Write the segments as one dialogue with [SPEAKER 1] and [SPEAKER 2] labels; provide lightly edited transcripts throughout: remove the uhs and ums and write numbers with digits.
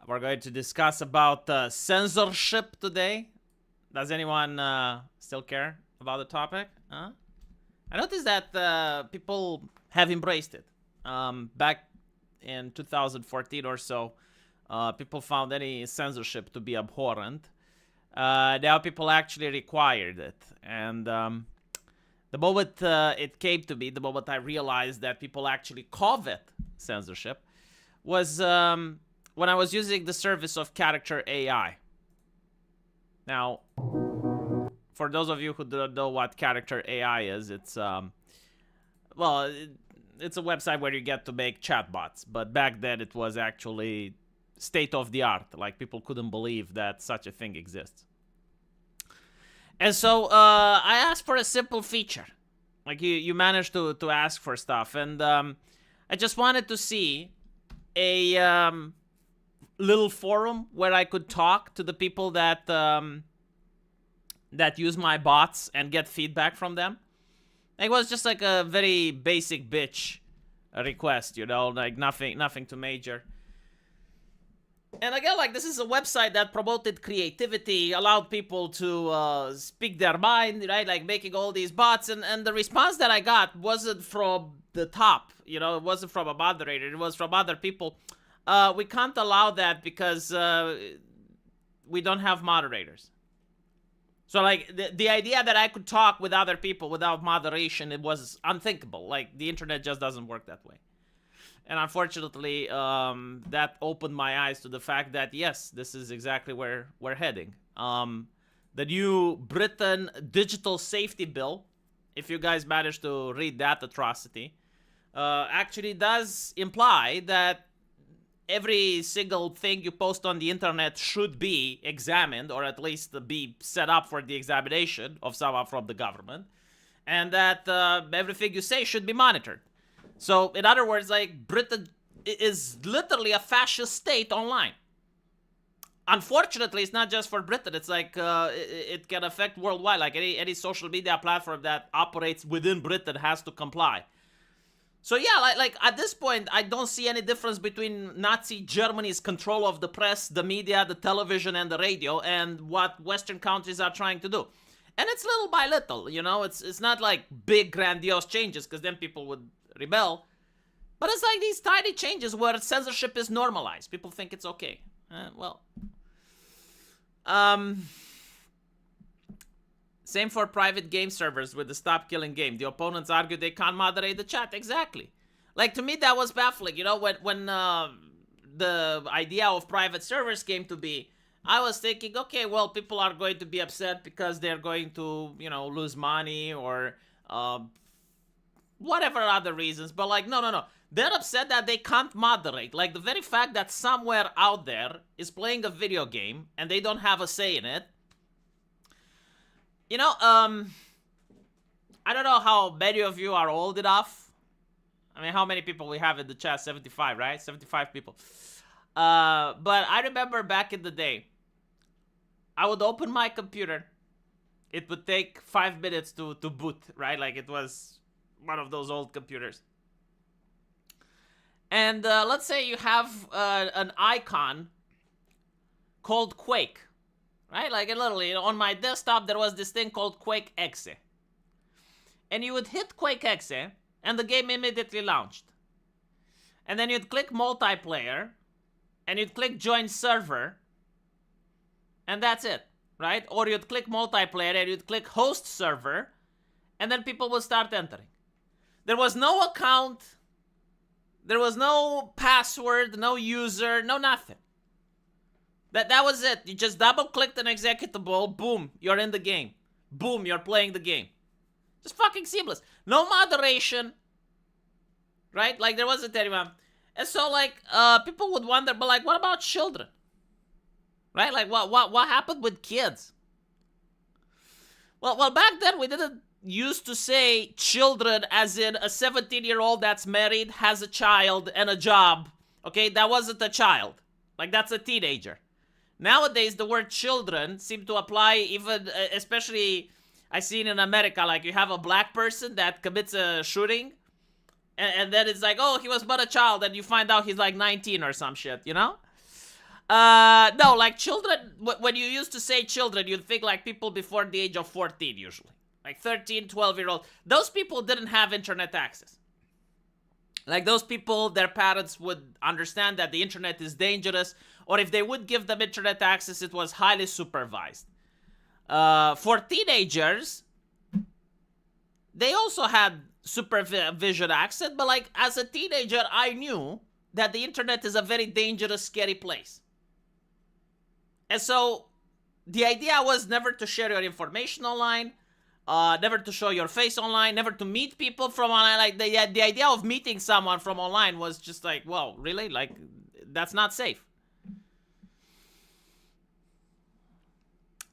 [SPEAKER 1] We're going to discuss about censorship today. Does anyone still care about the topic? Huh? I noticed that people have embraced it. Back in 2014 or so, people found any censorship to be abhorrent. Now people actually required it. And the moment it came to me, the moment I realized that people actually covet censorship, was when I was using the service of Character AI. Now, for those of you who don't know what Character AI is, it's it's a website where you get to make chatbots. But back then, it was actually state of the art. Like, people couldn't believe that such a thing exists. And so I asked for a simple feature. Like, you managed to ask for stuff, and I just wanted to see a little forum where I could talk to the people that that use my bots and get feedback from them. It was just like a very basic bitch request, you know, like nothing too major. And again, like, this is a website that promoted creativity, allowed people to speak their mind, right? Like, making all these bots, and the response that I got wasn't from the top, you know, it wasn't from a moderator, it was from other people. We can't allow that because we don't have moderators. So, like, the idea that I could talk with other people without moderation, it was unthinkable. Like, the internet just doesn't work that way. And unfortunately, that opened my eyes to the fact that, yes, this is exactly where we're heading. The new Britain Digital Safety Bill, if you guys managed to read that atrocity, actually does imply that every single thing you post on the internet should be examined, or at least be set up for the examination of someone from the government, and that everything you say should be monitored. So, in other words, like, Britain is literally a fascist state online. Unfortunately, it's not just for Britain. It's like it can affect worldwide. Like, any social media platform that operates within Britain has to comply. So yeah, like at this point, I don't see any difference between Nazi Germany's control of the press, the media, the television, and the radio, and what Western countries are trying to do. And it's little by little, you know. It's not like big, grandiose changes, because then people would rebel. But it's like these tiny changes where censorship is normalized. People think it's okay. Same for private game servers with the Stop Killing game. The opponents argue they can't moderate the chat. Exactly. Like, to me, that was baffling. You know, when the idea of private servers came to be, I was thinking, okay, well, people are going to be upset because they're going to, you know, lose money or whatever other reasons. But, like, no. They're upset that they can't moderate. Like, the very fact that somewhere out there is playing a video game and they don't have a say in it. You know, I don't know how many of you are old enough. I mean, how many people we have in the chat? 75, right? 75 people. But I remember back in the day, I would open my computer. It would take 5 minutes to boot, right? Like, it was one of those old computers. And let's say you have an icon called Quake. Right? Like, literally, on my desktop, there was this thing called Quake Exe. And you would hit Quake Exe, and the game immediately launched. And then you'd click multiplayer, and you'd click join server, and that's it, right? Or you'd click multiplayer, and you'd click host server, and then people would start entering. There was no account, there was no password, no user, no nothing. That was it. You just double-clicked an executable, boom, you're in the game. Boom, you're playing the game. Just fucking seamless. No moderation, right? Like, there wasn't anyone. And so, like, people would wonder, but, like, what about children? Right? Like, what happened with kids? Well, back then, we didn't used to say children as in a 17-year-old that's married, has a child, and a job. Okay, that wasn't a child. Like, that's a teenager. Nowadays, the word children seem to apply even, especially, I seen in America, like, you have a black person that commits a shooting, and then it's like, oh, he was but a child, and you find out he's like 19 or some shit, you know? No, like children, when you used to say children, you'd think like people before the age of 14 usually. Like 13, 12-year-old. Those people didn't have internet access. Like those people, their parents would understand that the internet is dangerous, or if they would give them internet access, it was highly supervised. For teenagers, they also had supervision access, but like as a teenager, I knew that the internet is a very dangerous, scary place. And so the idea was never to share your information online, never to show your face online, never to meet people from online. Like the idea of meeting someone from online was just like, well, really? Like, that's not safe.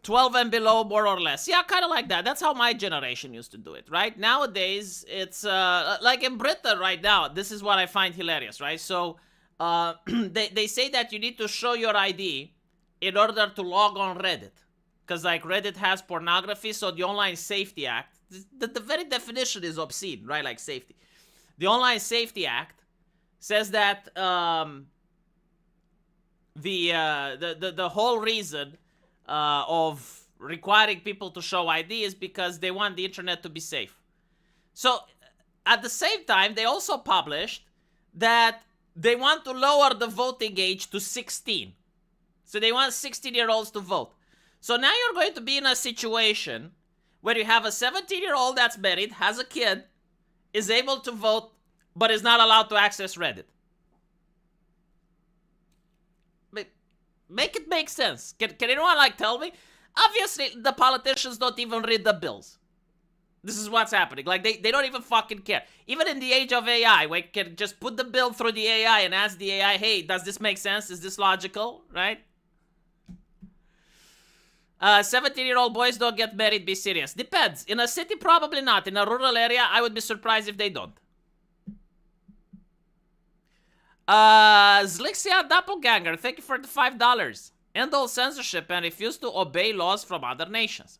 [SPEAKER 1] 12 and below, more or less. Yeah, kind of like that. That's how my generation used to do it, right? Nowadays, it's like in Britain right now, this is what I find hilarious, right? So they say that you need to show your ID in order to log on Reddit. Because like Reddit has pornography, so the Online Safety Act, the very definition is obscene, right? Like safety. The Online Safety Act says that the whole reason of requiring people to show ID is because they want the internet to be safe. So at the same time, they also published that they want to lower the voting age to 16. So they want 16-year-olds to vote. So now you're going to be in a situation where you have a 17-year-old that's married, has a kid, is able to vote, but is not allowed to access Reddit. Make it make sense. Can anyone like tell me? Obviously, the politicians don't even read the bills. This is what's happening. Like, they don't even fucking care. Even in the age of AI, we can just put the bill through the AI and ask the AI, hey, does this make sense? Is this logical? Right? 17-year-old boys don't get married, be serious. Depends. In a city, probably not. In a rural area, I would be surprised if they don't. Zlixia Doppelganger, thank you for the $5. End all censorship and refuse to obey laws from other nations.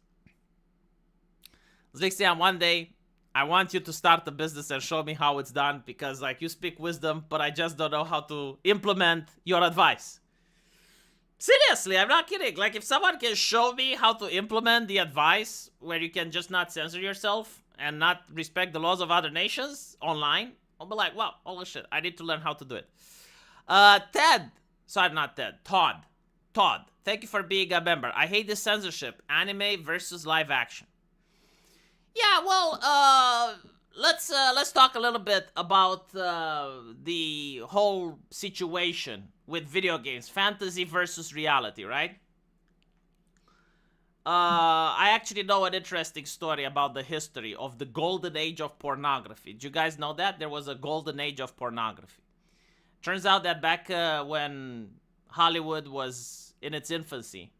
[SPEAKER 1] Zlixia, one day, I want you to start a business and show me how it's done, because like you speak wisdom, but I just don't know how to implement your advice. Seriously, I'm not kidding. Like, if someone can show me how to implement the advice where you can just not censor yourself and not respect the laws of other nations online, I'll be like, wow, holy shit, I need to learn how to do it. Ted. Sorry, not Ted. Todd. Thank you for being a member. I hate this censorship. Anime versus live action. Yeah, well, let's talk a little bit about the whole situation with video games, fantasy versus reality, right? I actually know an interesting story about the history of the golden age of pornography. Did you guys know that? There was a golden age of pornography. Turns out that back when Hollywood was in its infancy,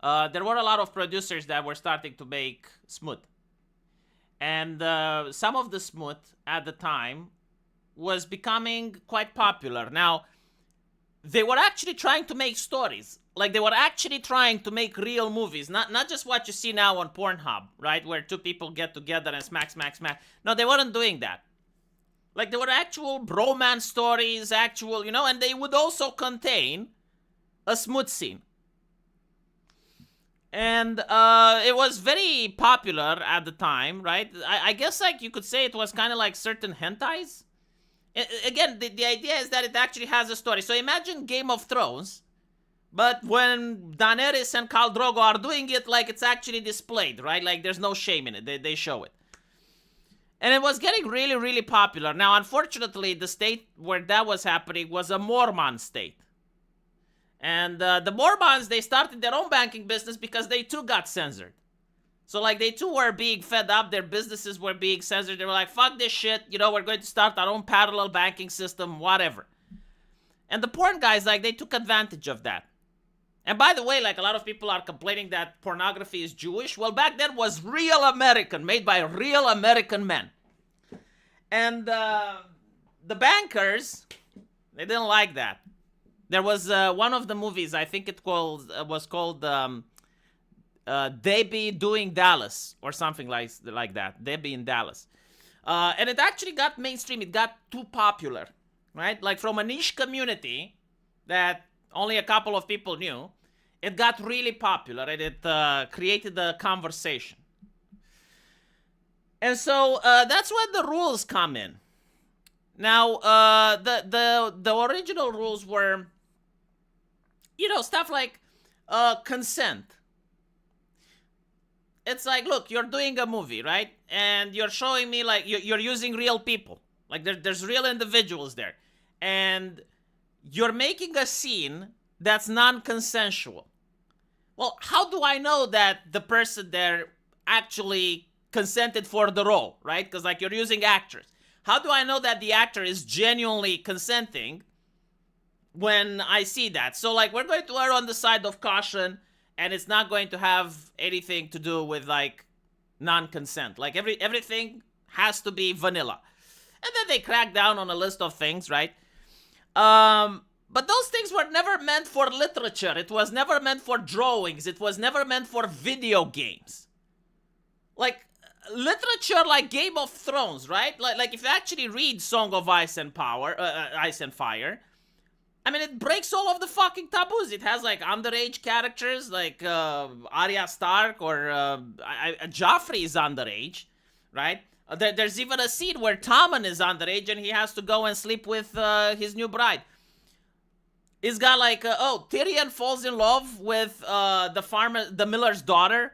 [SPEAKER 1] there were a lot of producers that were starting to make smut. And some of the smut at the time was becoming quite popular. Now, they were actually trying to make stories. Like, they were actually trying to make real movies. Not just what you see now on Pornhub, right? Where two people get together and smack. No, they weren't doing that. Like, there were actual bromance stories, actual, you know, and they would also contain a smut scene. And it was very popular at the time, right? I guess, like, you could say it was kind of like certain hentais. Again, the idea is that it actually has a story. So imagine Game of Thrones, but when Daenerys and Khal Drogo are doing it, like, it's actually displayed, right? Like, there's no shame in it. They show it. And it was getting really, really popular. Now, unfortunately, the state where that was happening was a Mormon state. And the Mormons, they started their own banking business because they too got censored. So, like, they too were being fed up. Their businesses were being censored. They were like, fuck this shit. You know, we're going to start our own parallel banking system, whatever. And the porn guys, like, they took advantage of that. And by the way, like, a lot of people are complaining that pornography is Jewish. Well, back then was real American, made by real American men. And the bankers, they didn't like that. There was one of the movies, I think it was called Debbie Doing Dallas or something like that. Debbie in Dallas. And it actually got mainstream. It got too popular, right? Like, from a niche community, that only a couple of people knew. It got really popular and it created a conversation. And so that's when the rules come in. Now, the original rules were, stuff like consent. It's like, look, you're doing a movie, right? And you're showing me, like, you're using real people. Like, there's real individuals there. And you're making a scene that's non-consensual. Well, how do I know that the person there actually consented for the role, right? Because, like, you're using actors. How do I know that the actor is genuinely consenting when I see that? So, like, we're going to err on the side of caution, and it's not going to have anything to do with, like, non-consent. Like, everything has to be vanilla. And then they crack down on a list of things, right? But those things were never meant for literature. It was never meant for drawings. It was never meant for video games. Like, literature like Game of Thrones, right? Like if you actually read Song of Ice and Ice and Fire, I mean, it breaks all of the fucking taboos. It has, like, underage characters, like Arya Stark or Joffrey is underage, right? There's even a scene where Tommen is underage and he has to go and sleep with his new bride. It's got, like, Tyrion falls in love with the miller's daughter,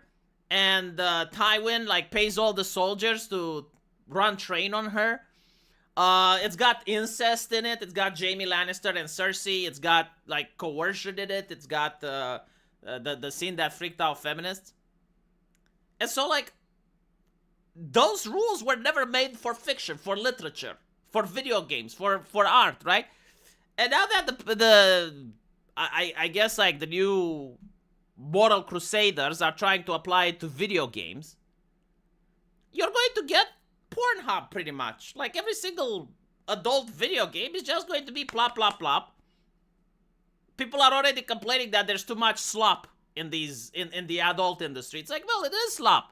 [SPEAKER 1] and Tywin, like, pays all the soldiers to run train on her. It's got incest in it. It's got Jaime Lannister and Cersei. It's got, like, coercion in it. It's got the scene that freaked out feminists. And so, like, those rules were never made for fiction, for literature, for video games, for art, right? And now that I guess, like, the new moral crusaders are trying to apply it to video games, you're going to get Pornhub, pretty much. Like, every single adult video game is just going to be plop, plop, plop. People are already complaining that there's too much slop in the adult industry. It's like, well, it is slop.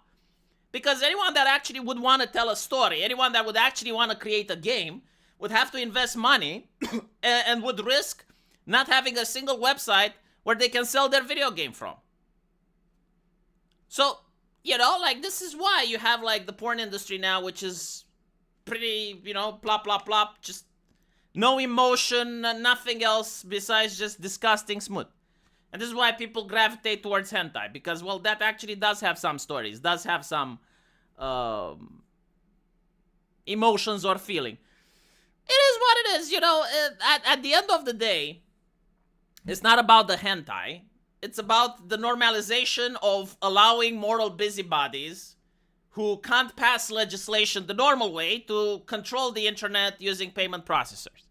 [SPEAKER 1] Because anyone that actually would want to tell a story, anyone that would actually want to create a game, would have to invest money and would risk not having a single website where they can sell their video game from. So, like, this is why you have, like, the porn industry now, which is pretty, plop, plop, plop, just no emotion, nothing else besides just disgusting smut. And this is why people gravitate towards hentai, because, well, that actually does have some stories, does have some emotions or feeling. It is what it is, at the end of the day, it's not about the hentai. It's about the normalization of allowing moral busybodies who can't pass legislation the normal way to control the internet using payment processors.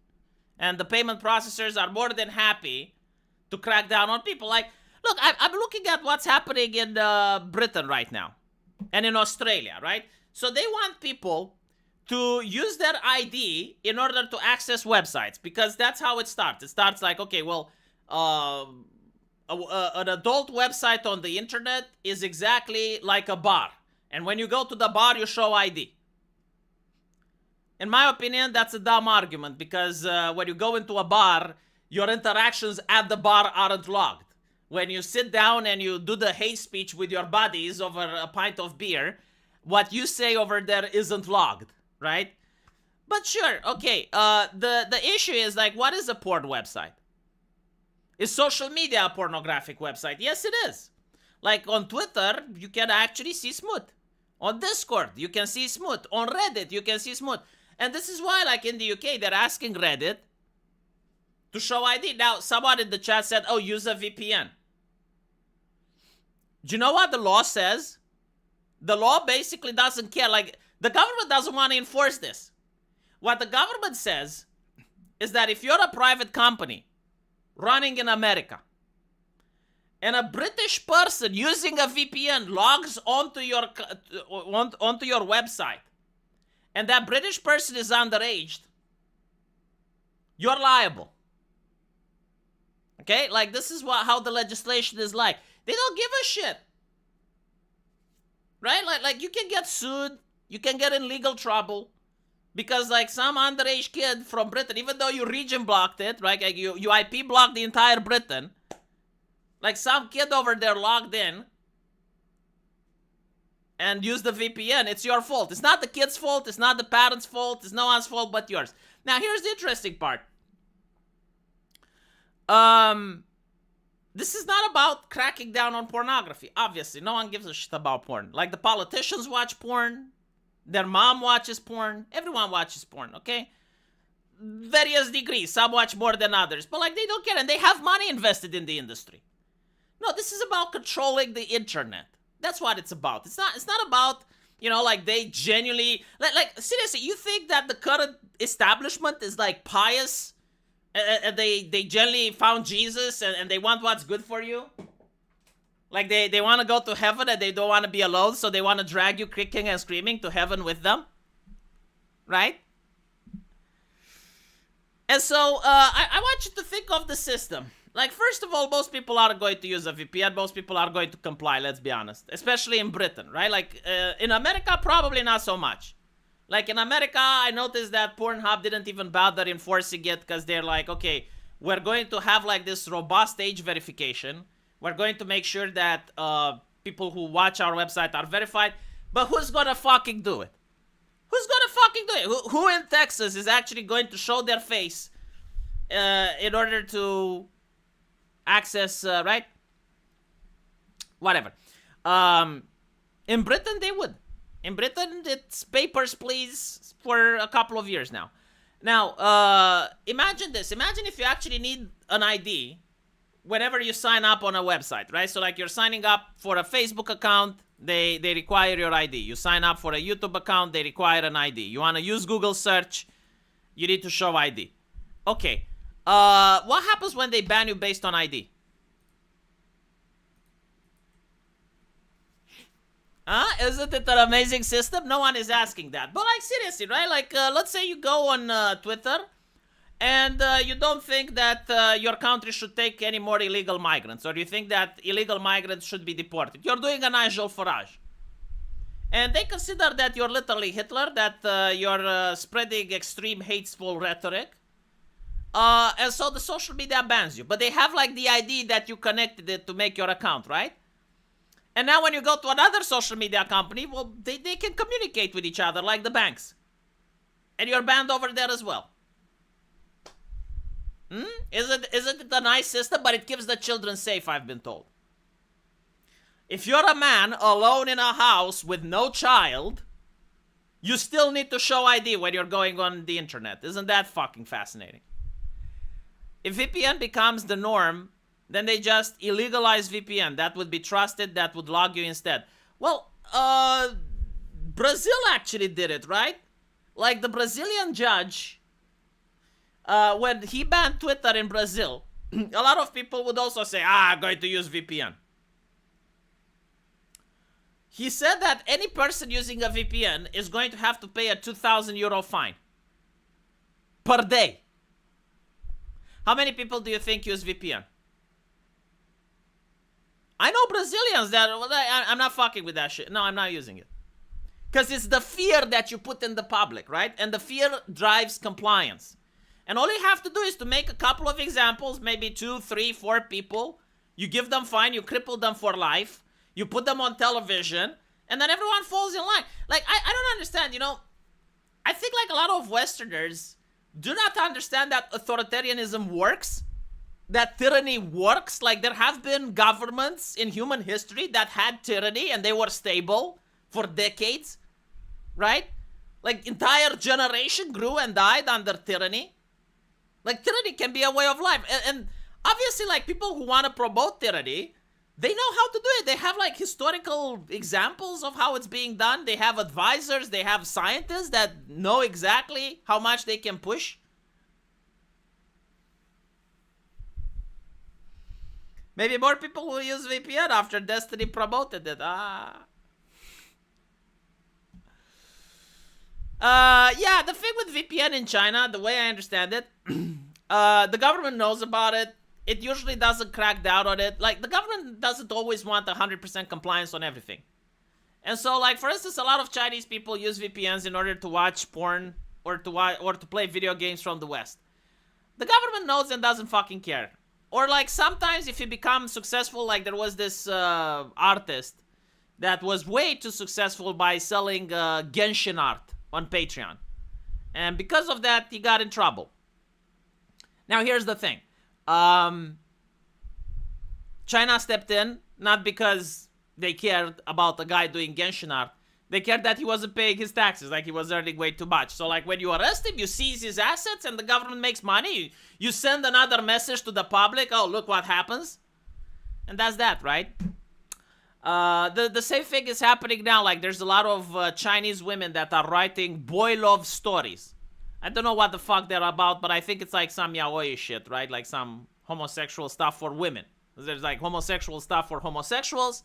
[SPEAKER 1] And the payment processors are more than happy to crack down on people. Like, look, I'm looking at what's happening in Britain right now and in Australia, right? So they want people to use their ID in order to access websites, because that's how it starts. It starts like, okay, well, an adult website on the internet is exactly like a bar. And when you go to the bar, you show ID. In my opinion, that's a dumb argument, because when you go into a bar, your interactions at the bar aren't logged. When you sit down and you do the hate speech with your buddies over a pint of beer, what you say over there isn't logged, right? But sure, okay, the issue is, like, what is a porn website? Is social media a pornographic website? Yes, it is. Like, on Twitter, you can actually see smut. On Discord, you can see smut. On Reddit, you can see smut. And this is why, like, in the UK, they're asking Reddit to show ID. Now, someone in the chat said, oh, use a VPN. Do you know what the law says? The law basically doesn't care. Like, the government doesn't want to enforce this. What the government says is that if you're a private company running in America, and a British person using a VPN logs onto your website, and that British person is underage, you're liable. Okay? Like, this is how the legislation is like. They don't give a shit. Right? Like you can get sued, you can get in legal trouble, Because like some underage kid from Britain, even though you region blocked it, right? Like you IP blocked the entire Britain. Like some kid over there logged in and used the VPN. It's your fault. It's not the kid's fault. It's not the parents' fault. It's no one's fault but yours. Now here's the interesting part. This is not about cracking down on pornography. Obviously, no one gives a shit about porn. Like the politicians watch porn. Their mom watches porn. Everyone watches porn, okay? Various degrees. Some watch more than others. But like they don't care and they have money invested in the industry. No, this is about controlling the internet. That's what it's about. It's not about, you know, like they genuinely like seriously, you think that the current establishment is like pious and they genuinely found Jesus and they want what's good for you? Like they want to go to heaven and they don't want to be alone, so they want to drag you kicking and screaming to heaven with them? Right? And so I want you to think of the system. Like, first of all, most people are going to use a VPN. Most people are going to comply, let's be honest. Especially in Britain, right? Like, in America, probably not so much. Like, in America, I noticed that Pornhub didn't even bother enforcing it because they're like, okay, we're going to have, like, this robust age verification. We're going to make sure that people who watch our website are verified. But who's gonna fucking do it? Who's gonna fucking do it? Who in Texas is actually going to show their face in order to access, right? Whatever. In Britain, they would. In Britain, it's papers, please, for a couple of years now. Now, imagine this. Imagine if you actually need an ID whenever you sign up on a website, right? So, like, you're signing up for a Facebook account, they require your ID. You sign up for a YouTube account, they require an ID. You want to use Google search, you need to show ID. Okay. What happens when they ban you based on ID? Isn't it an amazing system? No one is asking that. But like, seriously, right? Like, let's say you go on Twitter and you don't think that your country should take any more illegal migrants, or you think that illegal migrants should be deported. You're doing a Nigel Farage. And they consider that you're literally Hitler, that you're spreading extreme hateful rhetoric. And so the social media bans you. But they have like the ID that you connected it to make your account, right? And now when you go to another social media company, well, they can communicate with each other like the banks. And you're banned over there as well. Isn't it a nice system? But it keeps the children safe, I've been told. If you're a man alone in a house with no child, you still need to show ID when you're going on the internet. Isn't that fucking fascinating? If VPN becomes the norm, then they just illegalize VPN. That would be trusted. That would log you instead. Well, Brazil actually did it, right? Like the Brazilian judge, when he banned Twitter in Brazil, a lot of people would also say, I'm going to use VPN. He said that any person using a VPN is going to have to pay a 2,000 euro fine per day. How many people do you think use VPN? I know Brazilians that, I'm not fucking with that shit. No, I'm not using it. Because it's the fear that you put in the public, right? And the fear drives compliance. And all you have to do is to make a couple of examples, maybe 2, 3, 4 people. You give them fine, you cripple them for life. You put them on television, and then everyone falls in line. Like, I don't understand, you know. I think like a lot of Westerners do not understand that authoritarianism works. That tyranny works. Like, there have been governments in human history that had tyranny and they were stable for decades, right? Like, entire generation grew and died under tyranny. Like, tyranny can be a way of life. And obviously, like, people who want to promote tyranny, they know how to do it. They have, like, historical examples of how it's being done. They have advisors. They have scientists that know exactly how much they can push. Maybe more people will use VPN after Destiny promoted it. Yeah, the thing with VPN in China, the way I understand it, the government knows about it. It usually doesn't crack down on it. Like, the government doesn't always want 100% compliance on everything. And so, like, for instance, a lot of Chinese people use VPNs in order to watch porn or to play video games from the West. The government knows and doesn't fucking care. Or like sometimes if you become successful, like there was this artist that was way too successful by selling Genshin art on Patreon. And because of that, he got in trouble. Now here's the thing. China stepped in, not because they cared about the guy doing Genshin art. They cared that he wasn't paying his taxes, like he was earning way too much. So like when you arrest him, you seize his assets and the government makes money. You send another message to the public, oh, look what happens. And that's that, right? The same thing is happening now. Like there's a lot of Chinese women that are writing boy love stories. I don't know what the fuck they're about, but I think it's like some yaoi shit, right? Like some homosexual stuff for women. There's like homosexual stuff for homosexuals.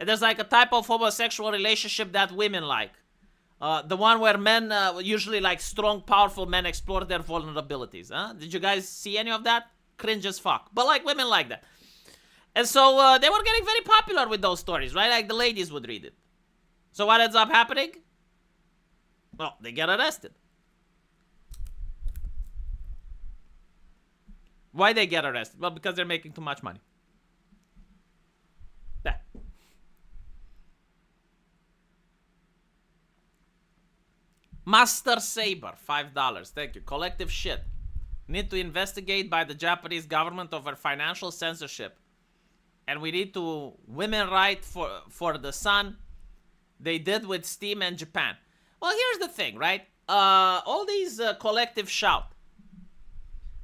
[SPEAKER 1] And there's like a type of homosexual relationship that women like. The one where men, usually like strong, powerful men, explore their vulnerabilities. Huh? Did you guys see any of that? Cringe as fuck. But like women like that. And so they were getting very popular with those stories, right? Like the ladies would read it. So what ends up happening? Well, they get arrested. Why they get arrested? Well, because they're making too much money. That. Master Saber, $5. Thank you. Collective shit. Need to investigate by the Japanese government over financial censorship. And we need to women right for the sun. They did with Steam and Japan. Well, here's the thing, right? All these collective shout.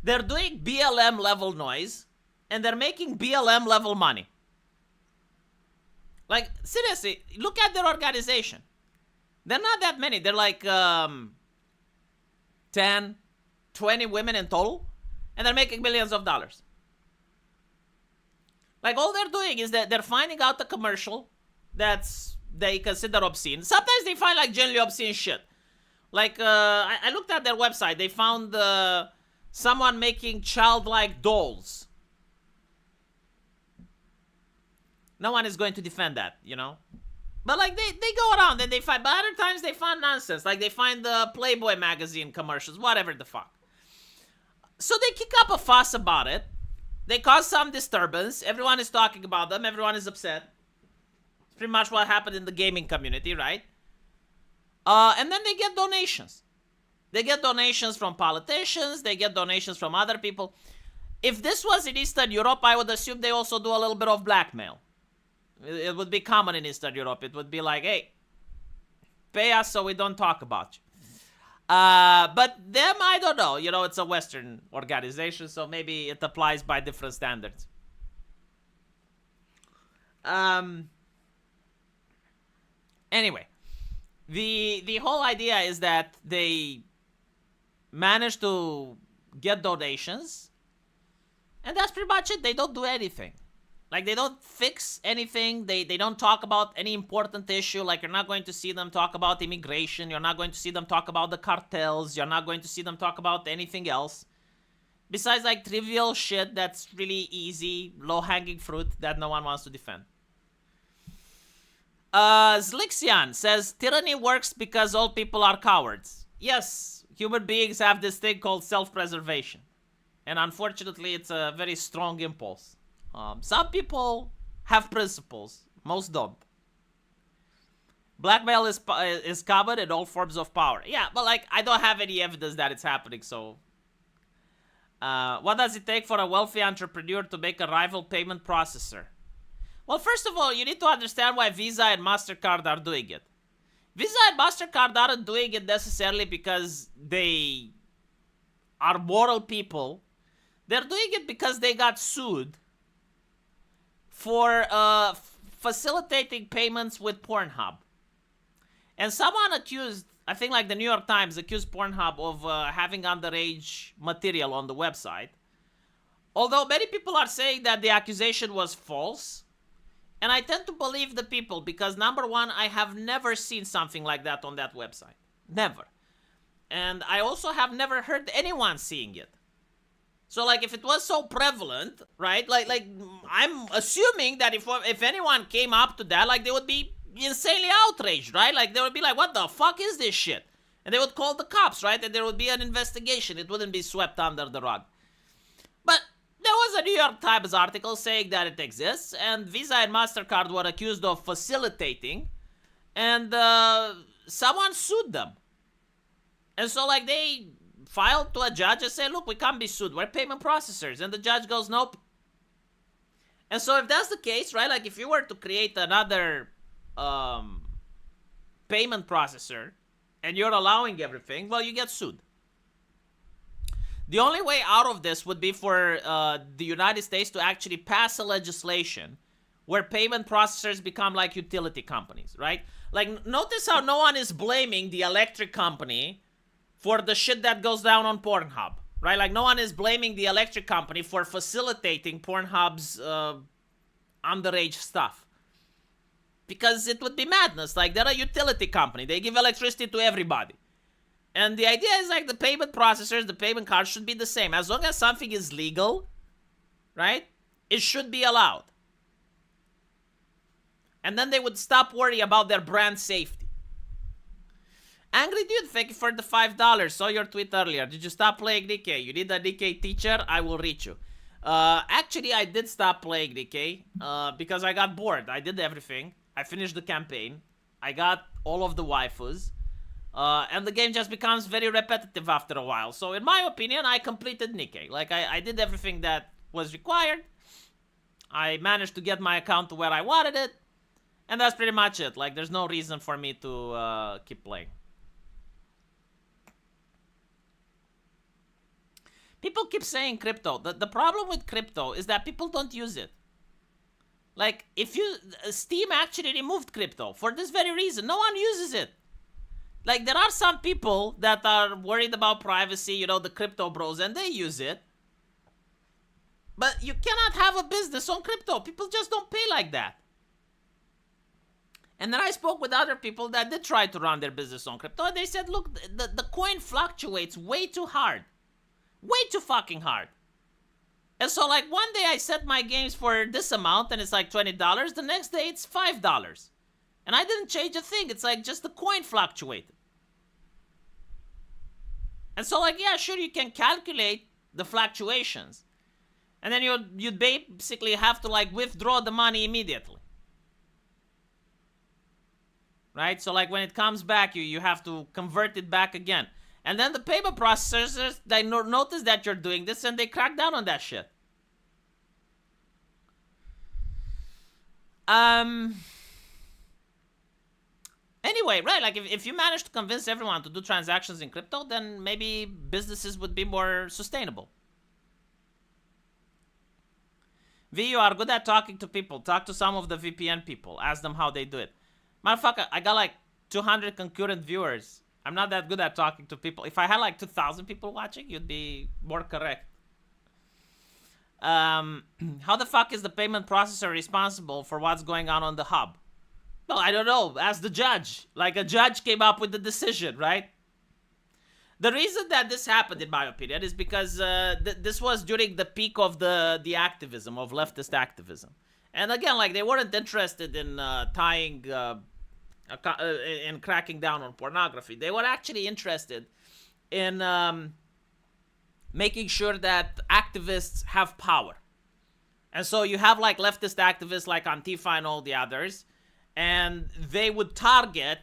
[SPEAKER 1] They're doing BLM level noise. And they're making BLM level money. Like, seriously, look at their organization. They're not that many. They're like 10, 20 women in total. And they're making millions of dollars. Like, all they're doing is that they're finding out the commercial that's they consider obscene. Sometimes they find, like, genuinely obscene shit. Like, I looked at their website. They found someone making childlike dolls. No one is going to defend that, you know? But, like, they go around and they find... But other times they find nonsense. Like, they find the Playboy magazine commercials. Whatever the fuck. So they kick up a fuss about it. They cause some disturbance. Everyone is talking about them. Everyone is upset. It's pretty much what happened in the gaming community, right? And then they get donations. They get donations from politicians. They get donations from other people. If this was in Eastern Europe, I would assume they also do a little bit of blackmail. It would be common in Eastern Europe. It would be like, hey, pay us so we don't talk about you. But them, I don't know. You know, it's a Western organization, so maybe it applies by different standards. Anyway, the whole idea is that they manage to get donations, and that's pretty much it. They don't do anything. Like, they don't fix anything. They don't talk about any important issue. Like, you're not going to see them talk about immigration. You're not going to see them talk about the cartels. You're not going to see them talk about anything else. Besides, like, trivial shit that's really easy, low-hanging fruit that no one wants to defend. Zlixian says, tyranny works because all people are cowards. Yes, human beings have this thing called self-preservation. And unfortunately, it's a very strong impulse. Some people have principles. Most don't. Blackmail is common in all forms of power. Yeah, but like, I don't have any evidence that it's happening, so... what does it take for a wealthy entrepreneur to make a rival payment processor? Well, first of all, you need to understand why Visa and MasterCard are doing it. Visa and MasterCard aren't doing it necessarily because they are moral people. They're doing it because they got sued for facilitating payments with Pornhub. And someone accused, I think like the New York Times accused Pornhub of having underage material on the website. Although many people are saying that the accusation was false. And I tend to believe the people because, number one, I have never seen something like that on that website. Never. And I also have never heard anyone seeing it. So, like, if it was so prevalent, right, like I'm assuming that if anyone came up to that, like, they would be insanely outraged, right? Like, they would be like, what the fuck is this shit? And they would call the cops, right? And there would be an investigation. It wouldn't be swept under the rug. But there was a New York Times article saying that it exists, and Visa and MasterCard were accused of facilitating, and someone sued them. And so, like, they filed to a judge and say, look, we can't be sued. We're payment processors. And the judge goes, nope. And so if that's the case, right, like if you were to create another payment processor and you're allowing everything, well, you get sued. The only way out of this would be for the United States to actually pass a legislation where payment processors become like utility companies, right? Like, notice how no one is blaming the electric company for the shit that goes down on Pornhub, right? Like, no one is blaming the electric company for facilitating Pornhub's underage stuff. Because it would be madness. Like, they're a utility company. They give electricity to everybody. And the idea is, like, the payment processors, the payment cards should be the same. As long as something is legal, right, it should be allowed. And then they would stop worrying about their brand safety. Angry Dude, thank you for the $5. Saw your tweet earlier. Did you stop playing Nikkei? You need a Nikkei teacher? I will reach you. Actually, I did stop playing Nikkei because I got bored. I did everything. I finished the campaign. I got all of the waifus. And the game just becomes very repetitive after a while. So in my opinion, I completed Nikkei. Like, I did everything that was required. I managed to get my account to where I wanted it. And that's pretty much it. Like, there's no reason for me to keep playing. People keep saying crypto. The problem with crypto is that people don't use it. Like, if you... Steam actually removed crypto for this very reason. No one uses it. Like, there are some people that are worried about privacy, you know, the crypto bros, and they use it. But you cannot have a business on crypto. People just don't pay like that. And then I spoke with other people that did try to run their business on crypto, and they said, look, the coin fluctuates way too hard. Way too fucking hard. And so, like, one day I set my games for this amount, and it's like $20. The next day, it's $5. And I didn't change a thing. It's like just the coin fluctuated. And so, like, yeah, sure, you can calculate the fluctuations. And then you'd basically have to, like, withdraw the money immediately. Right? So, like, when it comes back, you have to convert it back again. And then the payment processors, they notice that you're doing this, and they crack down on that shit. Anyway, right, like, if you manage to convince everyone to do transactions in crypto, then maybe businesses would be more sustainable. V, you are good at talking to people. Talk to some of the VPN people. Ask them how they do it. Motherfucker, I got like 200 concurrent viewers. I'm not that good at talking to people. If I had like 2,000 people watching, you'd be more correct. How the fuck is the payment processor responsible for what's going on the hub? Well, I don't know. Ask the judge. Like, a judge came up with the decision, right? The reason that this happened, in my opinion, is because this was during the peak of the activism, of leftist activism. And again, like, they weren't interested in in cracking down on pornography. They were actually interested in making sure that activists have power. And so you have, like, leftist activists like Antifa and all the others, and they would target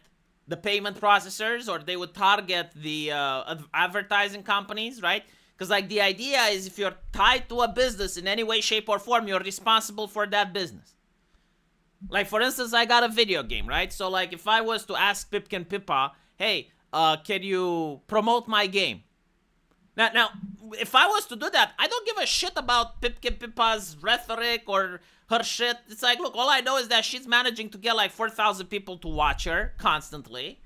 [SPEAKER 1] the payment processors, or they would target the advertising companies, right? Because, like, the idea is if you're tied to a business in any way, shape, or form, you're responsible for that business. Like, for instance, I got a video game, right? So, like, if I was to ask Pipkin Pippa, hey, can you promote my game? Now, if I was to do that, I don't give a shit about Pipkin Pippa's rhetoric or her shit. It's like, look, all I know is that she's managing to get, like, 4,000 people to watch her constantly.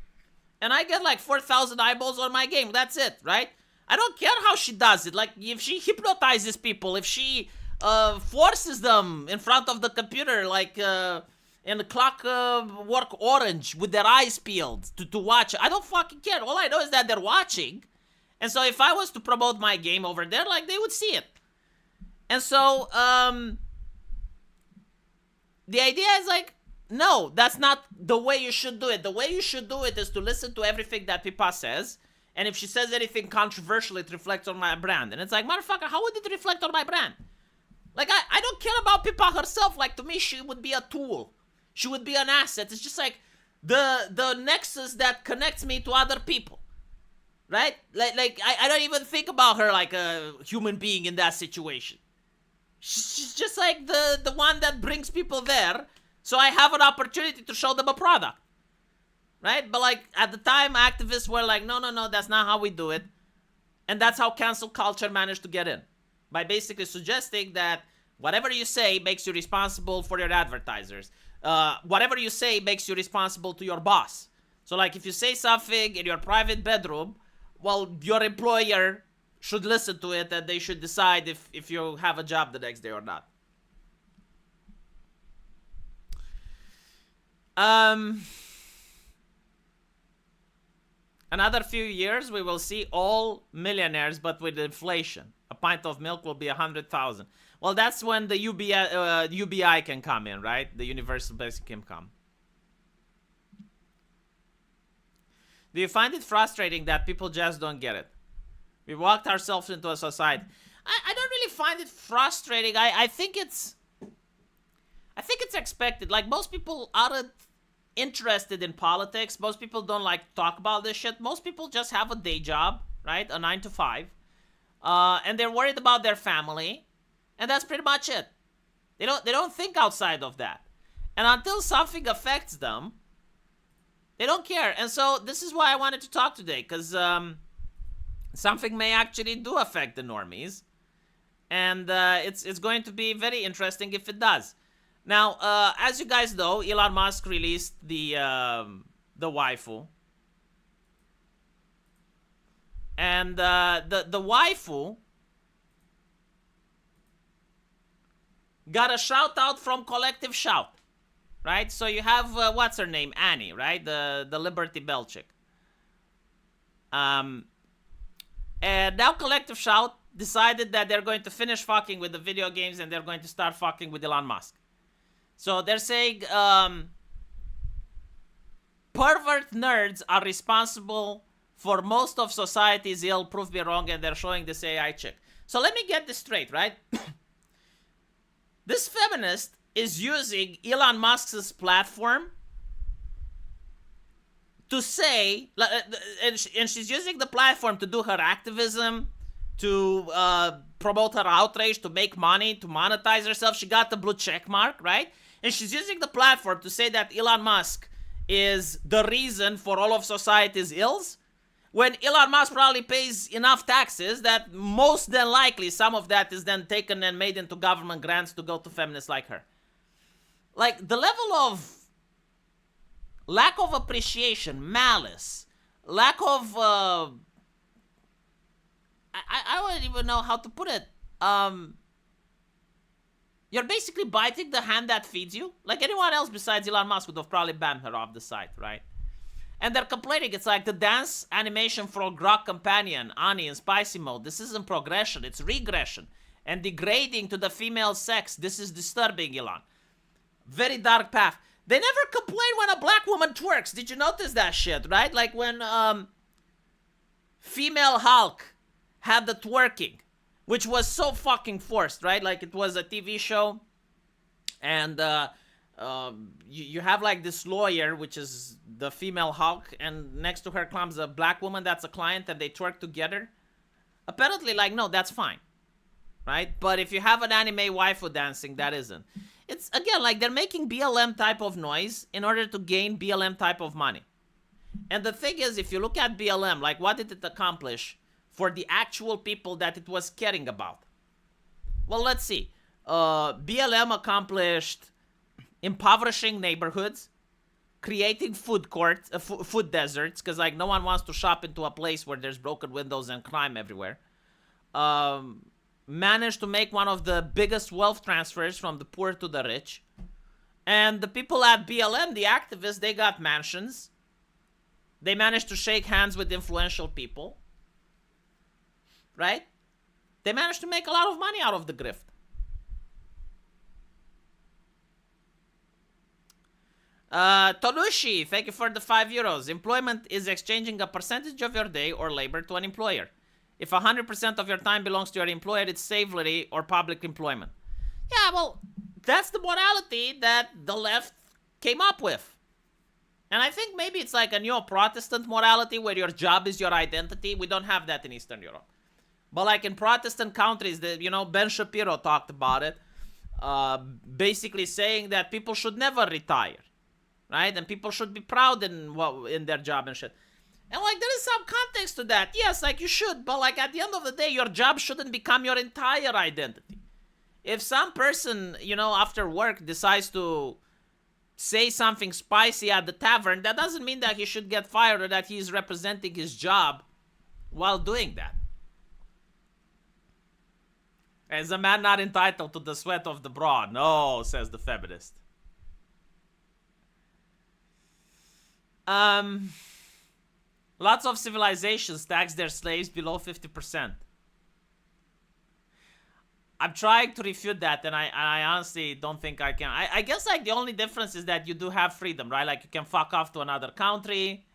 [SPEAKER 1] And I get, like, 4,000 eyeballs on my game. That's it, right? I don't care how she does it. Like, if she hypnotizes people, if she forces them in front of the computer, like, in the Clockwork Orange with their eyes peeled to watch. I don't fucking care. All I know is that they're watching. And so if I was to promote my game over there, like, they would see it. And so, the idea is, like, no, that's not the way you should do it. The way you should do it is to listen to everything that Pippa says. And if she says anything controversial, it reflects on my brand. And it's like, motherfucker, how would it reflect on my brand? Like, I don't care about Pippa herself. Like, to me, she would be a tool. She would be an asset. It's just like the nexus that connects me to other people. Right? Like I don't even think about her like a human being in that situation. She's just like the one that brings people there. So I have an opportunity to show them a product. Right? But like at the time, activists were like, no, that's not how we do it. And that's how cancel culture managed to get in. By basically suggesting that whatever you say makes you responsible for your advertisers. Whatever you say makes you responsible to your boss. So like if you say something in your private bedroom, well, your employer should listen to it and they should decide if you have a job the next day or not. Another few years, we will see all millionaires, but with inflation. A pint of milk will be 100,000. Well, that's when the UBI can come in, right? The Universal Basic Income. Do you find it frustrating that people just don't get it? We walked ourselves into a society. I don't really find it frustrating. I think it's expected. Like, most people aren't interested in politics. Most people don't like to talk about this shit. Most people just have a day job, right? A 9 to 5. And they're worried about their family. And that's pretty much it. They don't think outside of that. And until something affects them, they don't care. And so this is why I wanted to talk today, because something may actually do affect the normies. And it's going to be very interesting if it does. Now, as you guys know, Elon Musk released the waifu. And the waifu got a shout out from Collective Shout. Right? So you have, what's her name? Annie, right? The Liberty Bell chick. And now Collective Shout decided that they're going to finish fucking with the video games and they're going to start fucking with Elon Musk. So they're saying pervert nerds are responsible for most of society's ill. Prove me wrong, and they're showing this AI chick. So let me get this straight, right? This feminist is using Elon Musk's platform to say, and she's using the platform to do her activism, to promote her outrage, to make money, to monetize herself. She got the blue check mark, right? And she's using the platform to say that Elon Musk is the reason for all of society's ills, when Elon Musk probably pays enough taxes that most than likely some of that is then taken and made into government grants to go to feminists like her. Like, the level of lack of appreciation, malice, lack of I don't even know how to put it. You're basically biting the hand that feeds you. Like, anyone else besides Elon Musk would have probably banned her off the site, right? And they're complaining. It's like the dance animation for Grok Companion, Ani, in Spicy Mode. This isn't progression, it's regression. And degrading to the female sex. This is disturbing, Elon. Very dark path. They never complain when a black woman twerks. Did you notice that shit, right? Like when female Hulk had the twerking, which was so fucking forced, right? Like it was a TV show, and you have like this lawyer, which is the female Hulk, and next to her comes a black woman that's a client, and they twerk together. Apparently, like, no, that's fine, right? But if you have an anime waifu dancing, that isn't. It's, again, like they're making BLM type of noise in order to gain BLM type of money. And the thing is, if you look at BLM, like what did it accomplish for the actual people that it was caring about? Well, let's see. BLM accomplished impoverishing neighborhoods, creating food courts, food deserts, because like no one wants to shop into a place where there's broken windows and crime everywhere. Managed to make one of the biggest wealth transfers from the poor to the rich. And the people at BLM, the activists, they got mansions. They managed to shake hands with influential people. Right? They managed to make a lot of money out of the grift. Tonushi, thank you for the €5. Employment is exchanging a percentage of your day or labor to an employer. If 100% of your time belongs to your employer, it's slavery or public employment. Yeah, well, that's the morality that the left came up with. And I think maybe it's like a neo-Protestant morality where your job is your identity. We don't have that in Eastern Europe. But like in Protestant countries, Ben Shapiro talked about it, basically saying that people should never retire, right? And people should be proud in their job and shit. And like there is some context to that. Yes, like you should, but like at the end of the day, your job shouldn't become your entire identity. If some person, after work decides to say something spicy at the tavern, that doesn't mean that he should get fired or that he's representing his job while doing that. Is a man not entitled to the sweat of the broad? No, says the feminist. Lots of civilizations tax their slaves below 50%. I'm trying to refute that, and I honestly don't think I can. I guess like the only difference is that you do have freedom, right? Like you can fuck off to another country.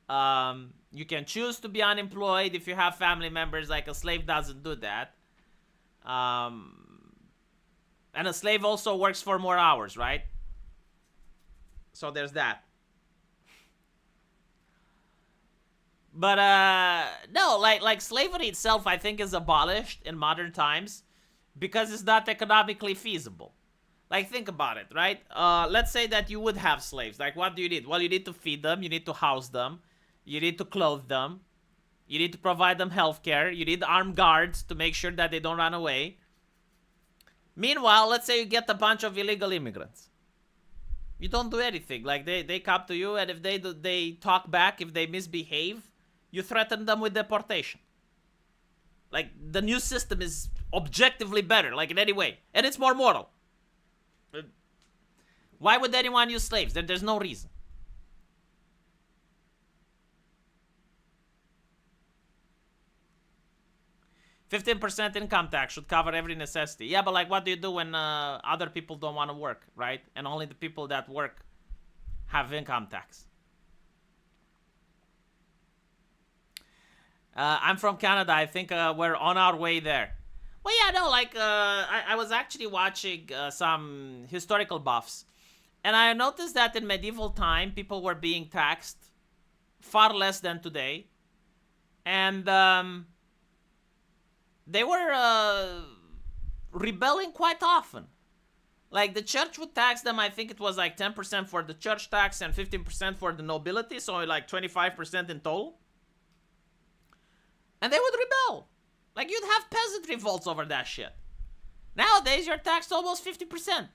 [SPEAKER 1] You can choose to be unemployed if you have family members. Like a slave doesn't do that. And a slave also works for more hours, right? So there's that. But no, like slavery itself, I think, is abolished in modern times because it's not economically feasible. Like, think about it, right? Let's say that you would have slaves. Like, what do you need? Well, you need to feed them, you need to house them, you need to clothe them, you need to provide them healthcare, you need armed guards to make sure that they don't run away. Meanwhile, let's say you get a bunch of illegal immigrants. You don't do anything. Like, they come to you, and if they talk back, if they misbehave, you threaten them with deportation. Like, the new system is objectively better, like in any way. And it's more moral. Why would anyone use slaves? There's no reason. %15 income tax should cover every necessity. Yeah, but like, what do you do when other people don't want to work, right? And only the people that work have income tax. I'm from Canada. I think we're on our way there. Well, yeah, no, like, I was actually watching some historical buffs. And I noticed that in medieval time, people were being taxed far less than today. And they were rebelling quite often. Like, the church would tax them, I think it was like 10% for the church tax and 15% for the nobility. So like 25% in total. And they would rebel. Like, you'd have peasant revolts over that shit. Nowadays, you're taxed almost 50%.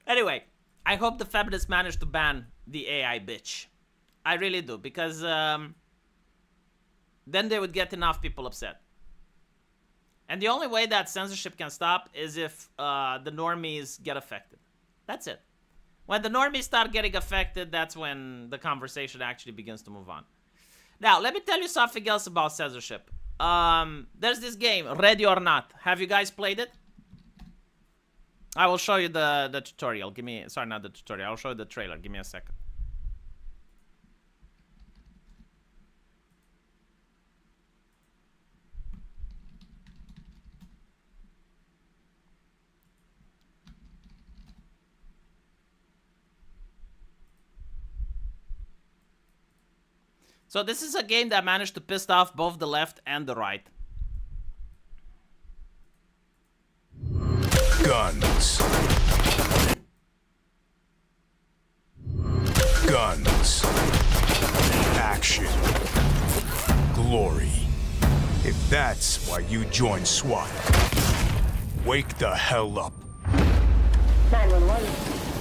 [SPEAKER 1] Anyway, I hope the feminists manage to ban the AI bitch. I really do, because then they would get enough people upset. And the only way that censorship can stop is if the normies get affected. That's it. When the normies start getting affected, that's when the conversation actually begins to move on. Now, let me tell you something else about censorship. There's this game, Ready or Not. Have you guys played it? I will show you the tutorial. Sorry, not the tutorial. I'll show you the trailer. Give me a second. So this is a game that managed to piss off both the left and the right.
[SPEAKER 2] Guns. Guns. Action. Glory. If that's why you joined SWAT, wake the hell up.
[SPEAKER 3] 911.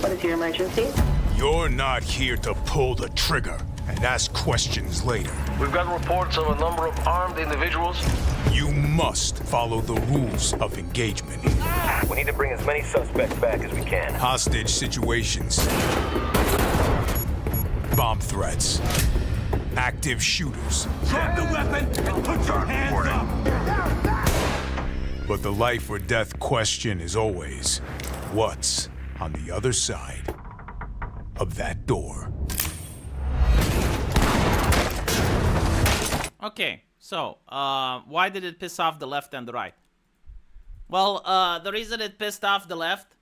[SPEAKER 3] What is your emergency?
[SPEAKER 2] You're not here to pull the trigger and ask questions later.
[SPEAKER 4] We've got reports of a number of armed individuals.
[SPEAKER 2] You must follow the rules of engagement.
[SPEAKER 4] We need to bring as many suspects back as we can.
[SPEAKER 2] Hostage situations. Bomb threats. active shooters.
[SPEAKER 5] Drop the weapon and put your hands up!
[SPEAKER 2] But the life or death question is always, what's on the other side of that door?
[SPEAKER 1] Okay, so, why did it piss off the left and the right? Well, the reason it pissed off the left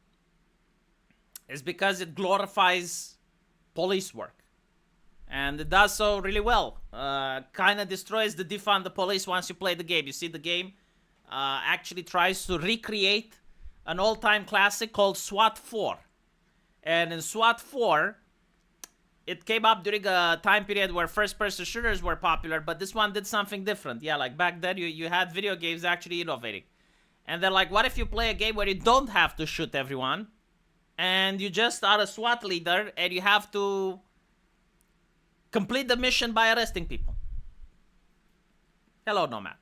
[SPEAKER 1] is because it glorifies police work. And it does so really well. Kind of destroys the defund the police once you play the game. You see, the game actually tries to recreate an all-time classic called SWAT 4. And in SWAT 4, it came up during a time period where first-person shooters were popular, but this one did something different. Yeah, like back then, you had video games actually innovating. And they're like, what if you play a game where you don't have to shoot everyone, and you just are a SWAT leader, and you have to complete the mission by arresting people? Hello, Nomad.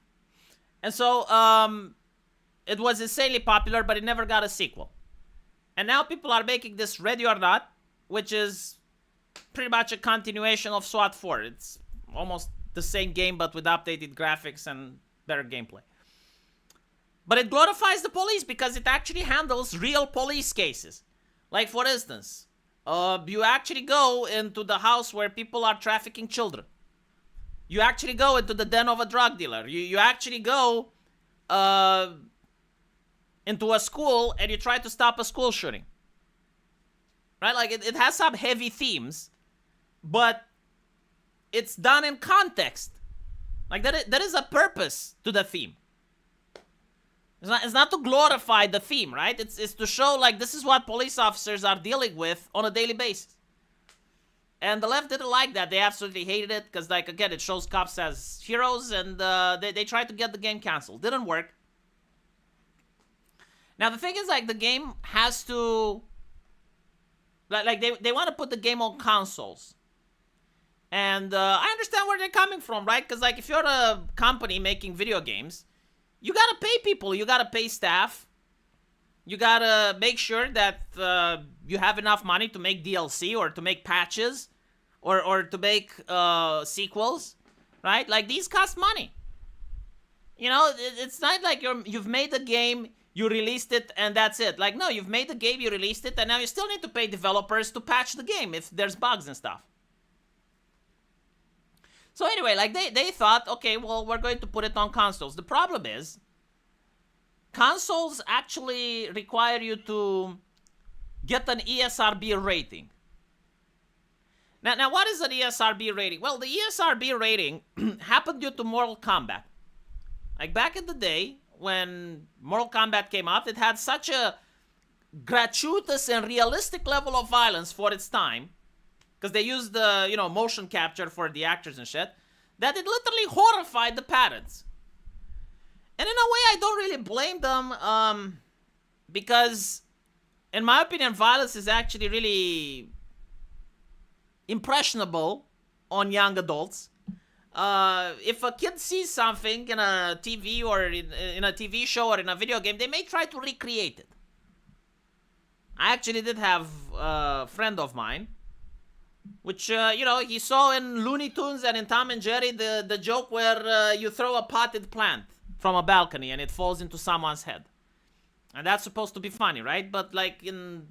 [SPEAKER 1] And so, it was insanely popular, but it never got a sequel. And now people are making this Ready or Not, which is pretty much a continuation of SWAT 4. It's almost the same game, but with updated graphics and better gameplay. But it glorifies the police because it actually handles real police cases. Like, for instance, you actually go into the house where people are trafficking children. You actually go into the den of a drug dealer. You actually go into a school and you try to stop a school shooting. Right? Like, it has some heavy themes, but it's done in context. Like, there is a purpose to the theme. It's not to glorify the theme, right? It's to show, like, this is what police officers are dealing with on a daily basis. And the left didn't like that. They absolutely hated it because, like, again, it shows cops as heroes, and they tried to get the game canceled. Didn't work. Now, the thing is, like, the game has to... Like they want to put the game on consoles. And I understand where they're coming from, right? Because, like, if you're a company making video games, you gotta pay people. You gotta pay staff. You gotta make sure that you have enough money to make DLC or to make patches or to make sequels, right? Like, these cost money. You know, it's not like you've made the game, you released it, and that's it. Like, no, you've made the game, you released it, and now you still need to pay developers to patch the game if there's bugs and stuff. So anyway, like, they thought, okay, well, we're going to put it on consoles. The problem is, consoles actually require you to get an ESRB rating. Now, what is an ESRB rating? Well, the ESRB rating happened due to Mortal Kombat. Like, back in the day, when Mortal Kombat came out, it had such a gratuitous and realistic level of violence for its time, because they used the, you know, motion capture for the actors and shit, that it literally horrified the parents. And in a way, I don't really blame them, because, in my opinion, violence is actually really impressionable on young adults. If a kid sees something in a TV or in a TV show or in a video game, they may try to recreate it. I actually did have a friend of mine, which, you know, he saw in Looney Tunes and in Tom and Jerry the joke where you throw a potted plant from a balcony and it falls into someone's head. And that's supposed to be funny, right? But, like, in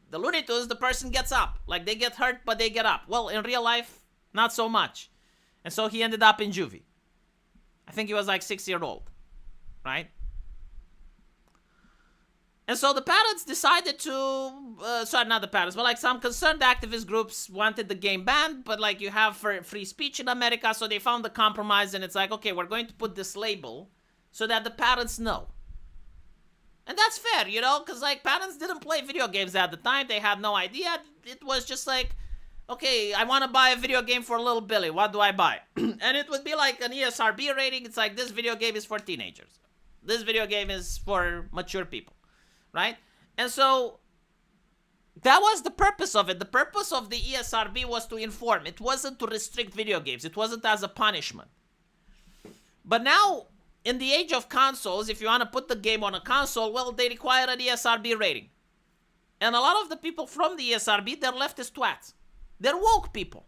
[SPEAKER 1] the Looney Tunes, the person gets up. Like, they get hurt, but they get up. Well, in real life, not so much. And so he ended up in juvie. I think he was like 6 years old, right? And so the parents decided to, sorry, not the parents, but like some concerned activist groups wanted the game banned, but like you have free speech in America, so they found the compromise, and it's like, okay, we're going to put this label so that the parents know. And that's fair, you know, because like parents didn't play video games at the time. They had no idea. It was just like, okay, I want to buy a video game for little Billy. What do I buy? And it would be like an ESRB rating. It's like, this video game is for teenagers. This video game is for mature people, right? And so that was the purpose of it. The purpose of the ESRB was to inform. It wasn't to restrict video games. It wasn't as a punishment. But now, in the age of consoles, if you want to put the game on a console, well, they require an ESRB rating. And a lot of the people from the ESRB, they're leftist twats. They're woke people.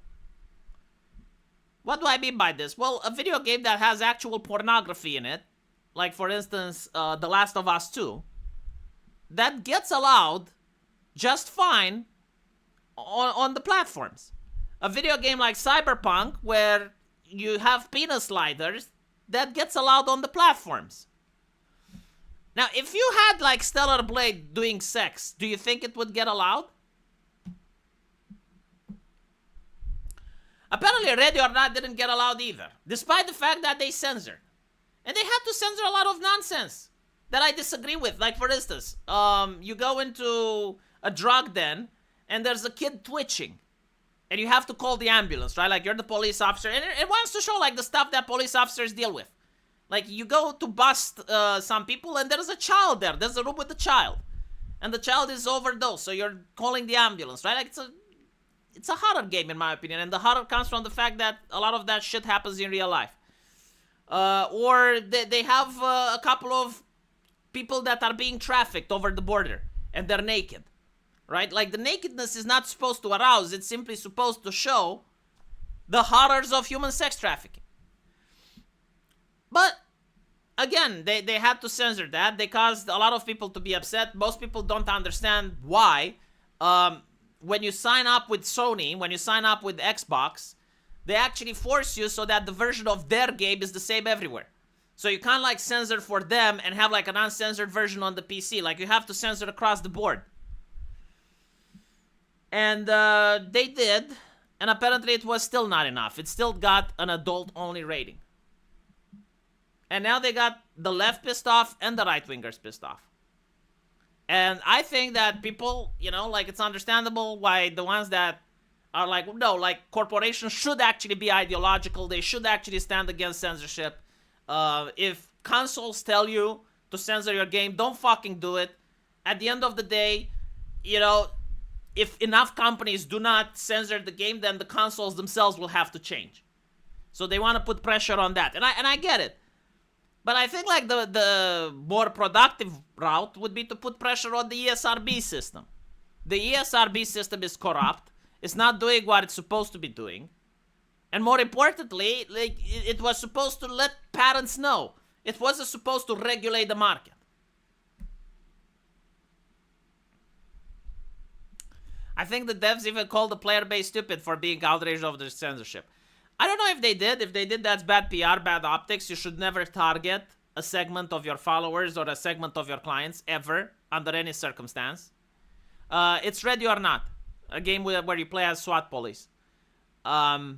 [SPEAKER 1] What do I mean by this? Well, a video game that has actual pornography in it, like for instance, The Last of Us 2, that gets allowed just fine on the platforms. A video game like Cyberpunk, where you have penis sliders, that gets allowed on the platforms. Now, if you had like Stellar Blade doing sex, do you think it would get allowed? Apparently, Ready or Not didn't get allowed either, despite the fact that they censored. And they had to censor a lot of nonsense that I disagree with. Like, for instance, you go into a drug den, and there's a kid twitching. And you have to call the ambulance, right? Like, you're the police officer. And it wants to show, like, the stuff that police officers deal with. Like, you go to bust some people, and there's a child there. There's a room with a child. And the child is overdosed, so you're calling the ambulance, right? Like, it's a horror game, in my opinion. And the horror comes from the fact that a lot of that shit happens in real life. Or they have a couple of people that are being trafficked over the border, and they're naked. Right? Like, the nakedness is not supposed to arouse. It's simply supposed to show the horrors of human sex trafficking. But, again, they had to censor that. They caused a lot of people to be upset. Most people don't understand why. When you sign up with Sony, when you sign up with Xbox, they actually force you so that the version of their game is the same everywhere. So you can't, like, censor for them and have, like, an uncensored version on the PC. Like, you have to censor across the board. And they did, and apparently it was still not enough. It still got an adult-only rating. And now they got the left pissed off and the right-wingers pissed off. And I think that people, you know, like, it's understandable why the ones that are like, no, like, corporations should actually be ideological. They should actually stand against censorship. If consoles tell you to censor your game, don't fucking do it. At the end of the day, you know, if enough companies do not censor the game, then the consoles themselves will have to change. So they want to put pressure on that. And I get it. But I think, like, the more productive route would be to put pressure on the ESRB system. The ESRB system is corrupt. It's not doing what it's supposed to be doing. And more importantly, like, it was supposed to let parents know. It wasn't supposed to regulate the market. I think the devs even called the player base stupid for being outraged over the censorship. I don't know if they did. If they did, that's bad PR, bad optics. You should never target a segment of your followers or a segment of your clients, ever, under any circumstance. It's Ready or Not, a game where you play as SWAT police. I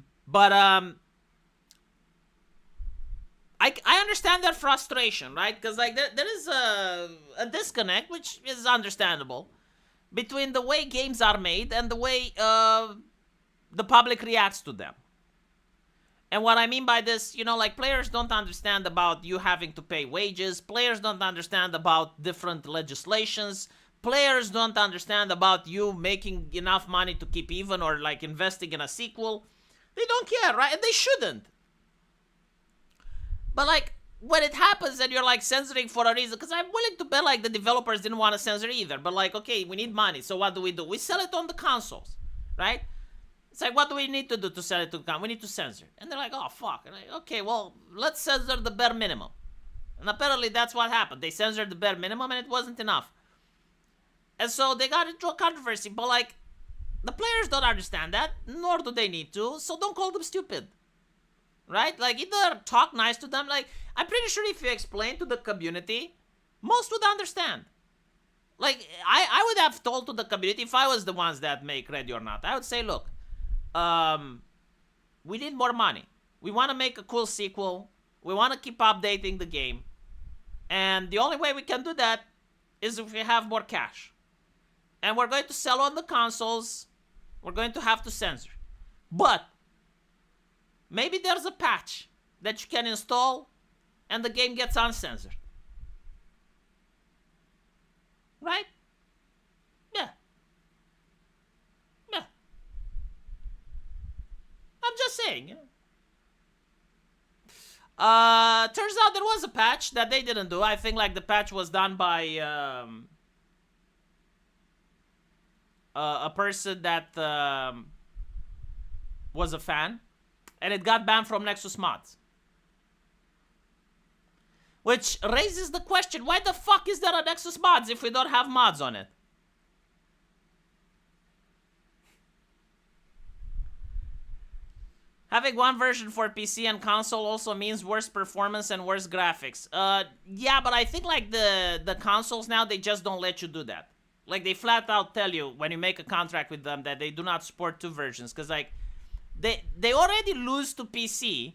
[SPEAKER 1] understand their frustration, right? Because, like, there is a disconnect, which is understandable, between the way games are made and the way the public reacts to them. And what I mean by this, you know, like, players don't understand about you having to pay wages. Players don't understand about different legislations. Players don't understand about you making enough money to keep even or, like, investing in a sequel. They don't care, right? And they shouldn't. But, like, when it happens and you're, like, censoring for a reason, because I'm willing to bet, like, the developers didn't want to censor either. But, like, okay, we need money, so what do? We sell it on the consoles, right? It's like, what do we need to do to sell it to the console? We need to censor. And they're like, oh, fuck. And like, okay, well, let's censor the bare minimum. And apparently that's what happened. They censored the bare minimum and it wasn't enough. And so they got into a controversy. But, like, the players don't understand that, nor do they need to, so don't call them stupid. Right? Like, either talk nice to them. Like, I'm pretty sure if you explain to the community, most would understand. Like, I would have told to the community, if I was the ones that make Ready or Not, I would say, look, we need more money. We want to make a cool sequel. We want to keep updating the game. And the only way we can do that is if we have more cash. And we're going to sell on the consoles. We're going to have to censor. But maybe there's a patch that you can install and the game gets uncensored. Right? Yeah. Yeah. I'm just saying. Turns out there was a patch that they didn't do. I think, like, the patch was done by a person that was a fan. And it got banned from Nexus Mods. Which raises the question, why the fuck is there a Nexus Mods if we don't have mods on it? Having one version for PC and console also means worse performance and worse graphics. Yeah, but I think like the consoles now, they just don't let you do that. Like they flat out tell you when you make a contract with them that they do not support two versions. Because like they already lose to PC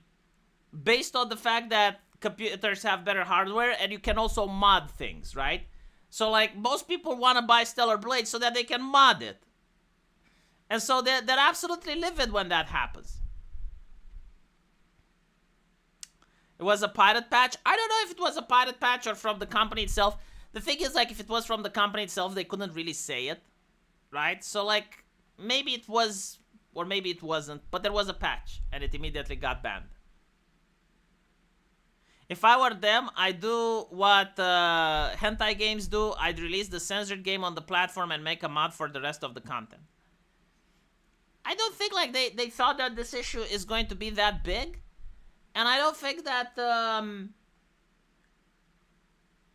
[SPEAKER 1] based on the fact that computers have better hardware and you can also mod things, right? So like most people want to buy Stellar Blade so that they can mod it. And so they're absolutely livid when that happens. It was a pirate patch. I don't know if it was a pirate patch or from the company itself. The thing is, like, if it was from the company itself, they couldn't really say it, right? So, like, maybe it was, or maybe it wasn't, but there was a patch, and it immediately got banned. If I were them, I'd do what hentai games do. I'd release the censored game on the platform and make a mod for the rest of the content. I don't think, like, they thought that this issue is going to be that big. And I don't think that,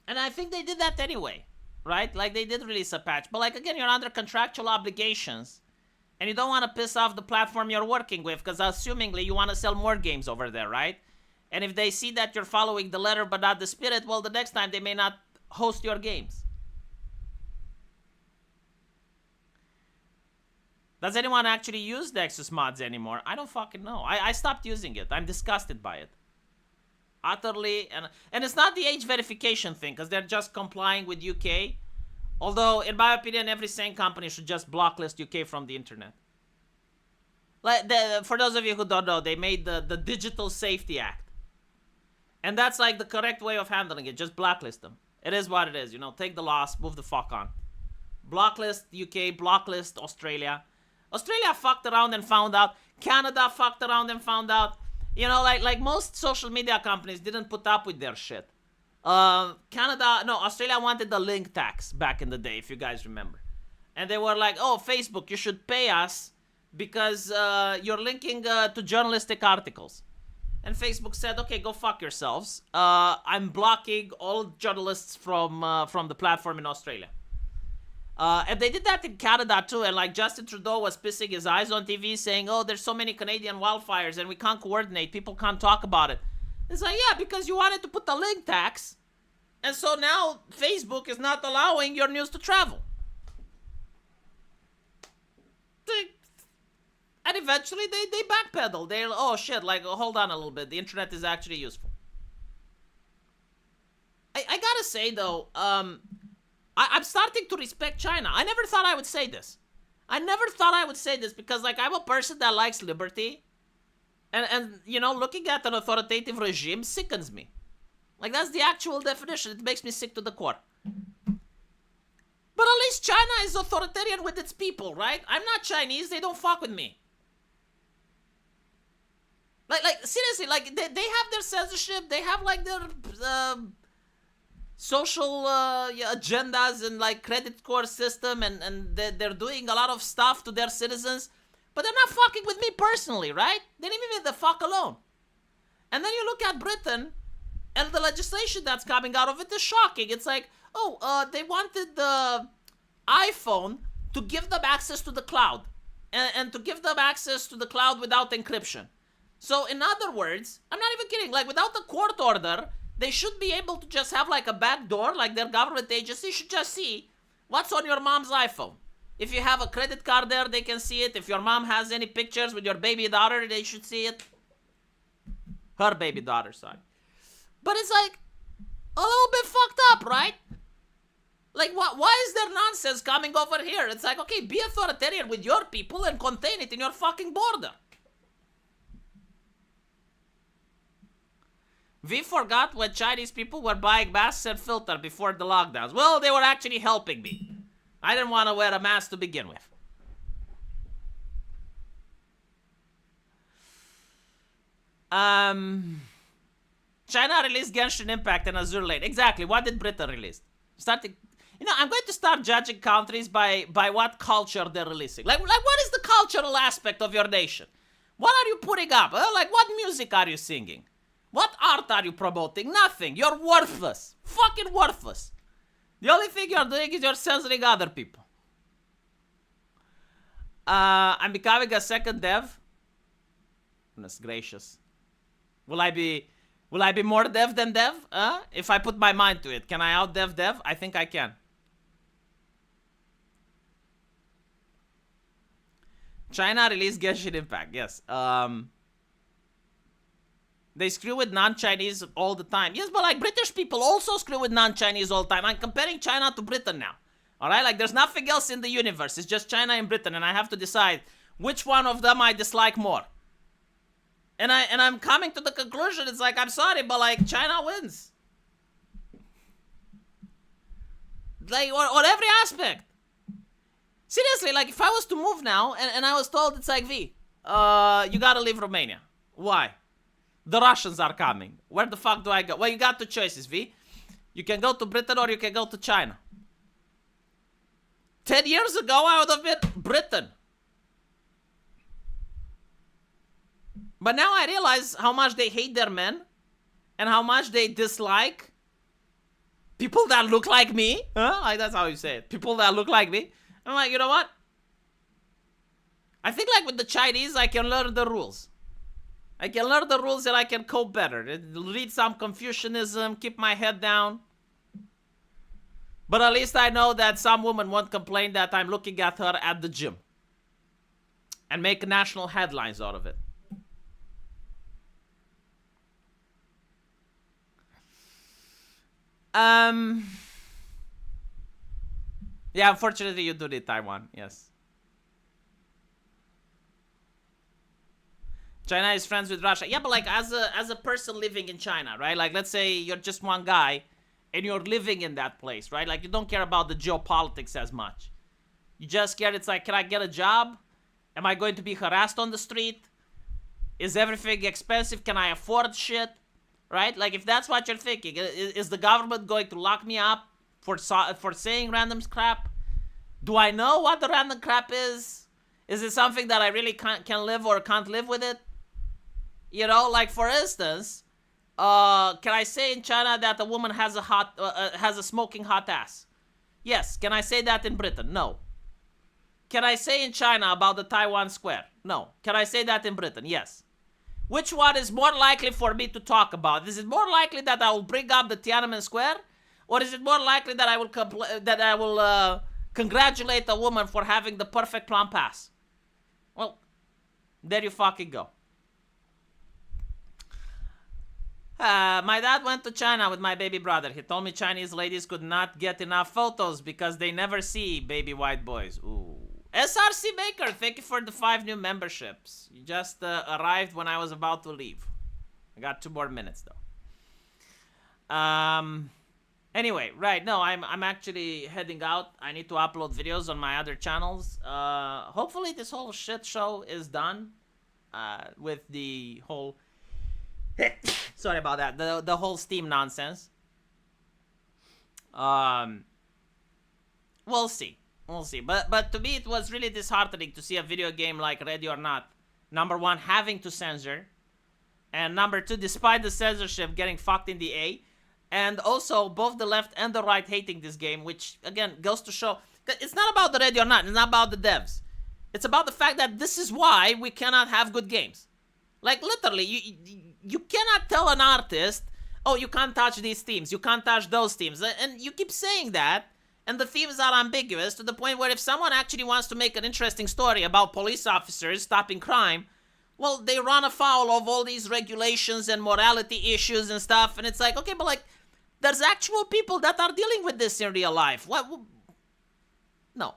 [SPEAKER 1] and I think they did that anyway, right? Like, they did release a patch. But, like, again, you're under contractual obligations. And you don't want to piss off the platform you're working with, because assumingly you want to sell more games over there, right? And if they see that you're following the letter but not the spirit, well, the next time they may not host your games. Does anyone actually use Nexus mods anymore? I don't fucking know. I stopped using it. I'm disgusted by it. Utterly. And it's not the age verification thing, because they're just complying with UK. Although, in my opinion, every sane company should just blocklist UK from the internet. Like for those of you who don't know, they made the Digital Safety Act. And that's like the correct way of handling it. Just blacklist them. It is what it is. You know, take the loss, move the fuck on. Blocklist UK, blocklist Australia. Australia fucked around and found out. Canada fucked around and found out. You know, like most social media companies didn't put up with their shit. Australia wanted the link tax back in the day, if you guys remember. And they were like, oh, Facebook, you should pay us because you're linking to journalistic articles. And Facebook said, okay, go fuck yourselves. I'm blocking all journalists from the platform in Australia. And they did that in Canada too, and like Justin Trudeau was pissing his eyes on TV saying, oh, there's so many Canadian wildfires and we can't coordinate, people can't talk about it. It's like, yeah, because you wanted to put the link tax, and so now Facebook is not allowing your news to travel. And eventually they backpedal. They're, oh shit, like, hold on a little bit, the internet is actually useful. I gotta say though, I'm starting to respect China. I never thought I would say this. Because, like, I'm a person that likes liberty. And you know, looking at an authoritative regime sickens me. Like, that's the actual definition. It makes me sick to the core. But at least China is authoritarian with its people, right? I'm not Chinese. They don't fuck with me. Like seriously, like, they have their censorship. They have, like, their social agendas and like credit score system, and they're doing a lot of stuff to their citizens, but they're not fucking with me personally, right? They leave me the fuck alone. And then you look at Britain, and the legislation that's coming out of it is shocking. It's like, oh, they wanted the iPhone to give them access to the cloud, and to give them access to the cloud without encryption. So in other words, I'm not even kidding, like without the court order, they should be able to just have like a back door, like their government agency should just see what's on your mom's iPhone. If you have a credit card there, they can see it. If your mom has any pictures with your baby daughter, they should see it. Her baby daughter, sorry. But it's like a little bit fucked up, right? Like, why is there nonsense coming over here? It's like, okay, be authoritarian with your people and contain it in your fucking border. We forgot when Chinese people were buying masks and filter before the lockdowns. Well, they were actually helping me. I didn't want to wear a mask to begin with. China released Genshin Impact and Azure Lane. Exactly. What did Britain release? You know, I'm going to start judging countries by what culture they're releasing. Like what is the cultural aspect of your nation? What are you putting up? Like, what music are you singing? What art are you promoting? Nothing. You're worthless. Fucking worthless. The only thing you're doing is you're censoring other people. I'm becoming a second dev. Goodness gracious. Will I be more dev than dev? If I put my mind to it. Can I out dev dev? I think I can. China released Genshin Impact. Yes. They screw with non-Chinese all the time. Yes, but like British people also screw with non-Chinese all the time. I'm comparing China to Britain now. Alright? Like there's nothing else in the universe. It's just China and Britain. And I have to decide which one of them I dislike more. And I'm coming to the conclusion, it's like, I'm sorry, but like China wins. Like on every aspect. Seriously, like if I was to move now and I was told it's like V, you gotta leave Romania. Why? The Russians are coming. Where the fuck do I go? Well, you got two choices, V. You can go to Britain or you can go to China. 10 years ago, I would have been Britain. But now I realize how much they hate their men and how much they dislike people that look like me. Like that's how you say it. People that look like me. I'm like, you know what? I think like with the Chinese, I can learn the rules. I can learn the rules and I can cope better. Read some Confucianism, keep my head down. But at least I know that some woman won't complain that I'm looking at her at the gym. And make national headlines out of it. Yeah, unfortunately you do need Taiwan, yes. China is friends with Russia. Yeah, but like as a person living in China, right? Like let's say you're just one guy and you're living in that place, right? Like you don't care about the geopolitics as much. You just care, it's like, can I get a job? Am I going to be harassed on the street? Is everything expensive? Can I afford shit? Right? Like if that's what you're thinking, is the government going to lock me up for saying random crap? Do I know what the random crap is? Is it something that I really can live or can't live with it? You know, like for instance, can I say in China that a woman has a smoking hot ass? Yes. Can I say that in Britain? No. Can I say in China about the Taiwan Square? No. Can I say that in Britain? Yes. Which one is more likely for me to talk about? Is it more likely that I will bring up the Tiananmen Square, or is it more likely that I will congratulate a woman for having the perfect plum pass? Well, there you fucking go. My dad went to China with my baby brother. He told me Chinese ladies could not get enough photos because they never see baby white boys. Ooh. SRC Maker, thank you for the 5 new memberships. You just arrived when I was about to leave. I got 2 more minutes though. Anyway, right, no, I'm actually heading out. I need to upload videos on my other channels. Hopefully this whole shit show is done with the whole sorry about that. The whole Steam nonsense. We'll see. We'll see. But to me, it was really disheartening to see a video game like Ready or Not, number 1, having to censor, and number 2, despite the censorship, getting fucked in the A, and also both the left and the right hating this game, which, again, goes to show, it's not about the Ready or Not, it's not about the devs. It's about the fact that this is why we cannot have good games. Like, literally, you cannot tell an artist, oh, you can't touch these themes, you can't touch those themes, and you keep saying that, and the themes are ambiguous to the point where if someone actually wants to make an interesting story about police officers stopping crime, well, they run afoul of all these regulations and morality issues and stuff, and it's like, okay, but like, there's actual people that are dealing with this in real life. What? No.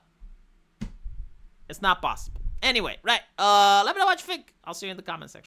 [SPEAKER 1] It's not possible. Anyway, right, let me know what you think. I'll see you in the comment section.